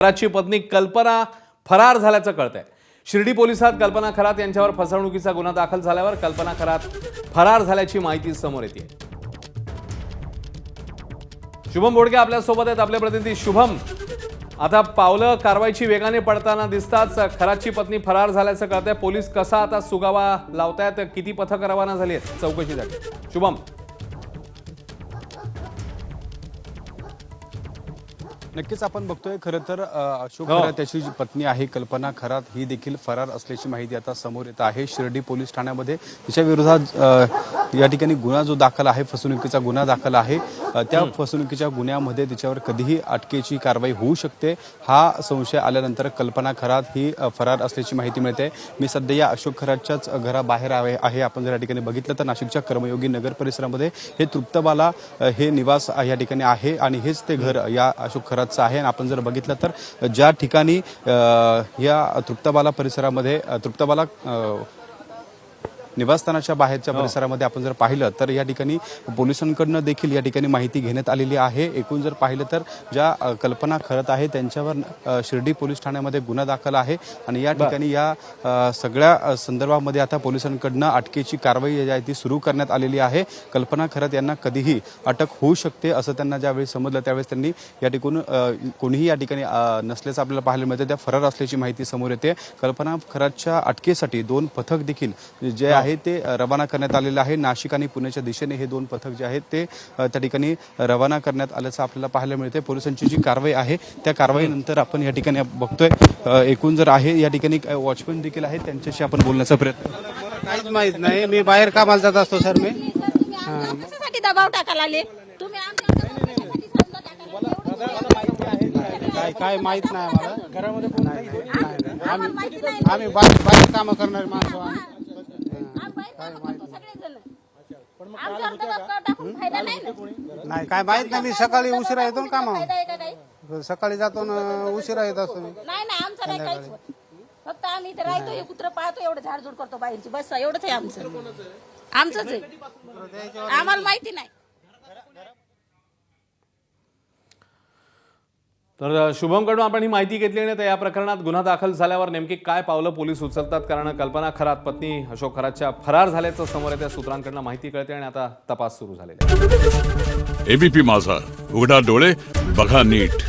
खरातची पत्नी कल्पना फरार झाल्याचं कळतंय। शिर्डी पोलिसात कल्पना खरात यांच्यावर फसवणुकीचा गुन्हा दाखल झाल्यावर कल्पना खरात फरार झाल्याची माहिती समोर येते। शुभम बोडके आपल्या सोबत आहेत, आपले प्रतिनिधी शुभम। आता पावलं कारवाईची वेगाने पडताना दिसतात, खरातची पत्नी फरार झाल्याचं कळतंय। पोलीस कसा आता सुगावा लावतायत, किती पथकं रवाना झाली आहेत चौकशीसाठी? शुभम। नक्कीच आपण बघतोय खरं तर अशोक खरात त्याची जी पत्नी आहे कल्पना खरात ही देखील फरार असल्याची माहिती आता समोर येत आहे। शिर्डी पोलीस ठाण्यामध्ये तिच्या विरोधात या ठिकाणी गुन्हा जो दाखल आहे, फसवणुकीचा गुन्हा दाखल आहे। त्या फसवणुकीच्या गुन्ह्यामध्ये तिच्यावर कधीही अटकेची कारवाई होऊ शकते। हा संशय आल्यानंतर कल्पना खरात ही फरार असल्याची माहिती मिळते। मी सध्या या अशोक खरातच्याच घराबाहेर आहे। आपण जर या ठिकाणी बघितलं तर नाशिकच्या कर्मयोगी नगर परिसरामध्ये हे तृप्तबाला हे निवास या ठिकाणी आहे आणि हेच ते घर या अशोक खरातचं आहे। आपण जर बघितलं तर ज्या ठिकाणी या तृप्तबाला परिसरामध्ये तृप्तबाला निवासस्थानाच्या बाहेरच्या परिसरामध्ये आपण जर पाहिलं तर या ठिकाणी पोलिसांकडून देखील या ठिकाणी माहिती घेण्यात आलेली आहे। एकूण जर पाहिलं तर ज्या कल्पना खरात आहे त्यांच्यावर शिर्डी पोलीस ठाण्यामध्ये गुन्हा दाखल आहे आणि या ठिकाणी या सगळ्या संदर्भामध्ये आता पोलिसांकडून अटकेची कारवाई जी आहे ती सुरू करण्यात आलेली आहे। कल्पना खरात यांना कधीही अटक होऊ शकते असं त्यांना ज्यावेळी समजलं त्यावेळेस त्यांनी या ठिकाणी कोणीही या ठिकाणी नसल्याचं आपल्याला पाहायला मिळतं। त्या फरार असल्याची माहिती समोर येते। कल्पना खरातच्या अटकेसाठी 2 पथक देखील जे आहे ते रवाना करण्यात आलेलं आहे। नाशिक आणि पुण्याच्या दिशेने हे 2 पथक जे आहेत ते त्या ठिकाणी रवाना करण्यात आल्याचं आपल्याला पाहायला मिळते। पोलिसांची जी कारवाई आहे त्या कारवाईनंतर आपण या ठिकाणी बघतोय एकूण जर आहे या ठिकाणी वॉचमन देखील आहेत, त्यांच्याशी आपण बोलण्याचा प्रयत्न। काहीच माहित नाही, मी बाहेर कामाला जात असतो सर। मी कशासाठी दबाव टाकायला आले तुम्ही? काय माहित नाही आम्हाला घरामध्ये आम्ही बाहेर काम करणारे माणसं नाही। काय माहित नाही, मी सकाळी उशिरा येतो ना कामावर, सकाळी जातो ना उशिरा येत असतो मी। नाही नाही आमचं नाही काहीच होत, फक्त आम्ही इथे राहतो, हे कुत्र पाहतो, एवढं झाडझूड करतो बाहेरची, बस एवढंच आहे आमचंच आहे, आम्हाला माहिती नाही। तर शुभमकडून आपण ही माहिती घेतली आणि या प्रकरणात गुन्हा दाखल झाल्यावर नेमकी काय पावलं पोलीस उचलतात, कारण कल्पना खरात पत्नी अशोक खरातच्या फरार झाल्याचं समोर येत्या सूत्रांकडून माहिती कळते आणि आता तपास सुरू झालेला आहे। एबीपी माझा, उघडा डोळे बघा नीट।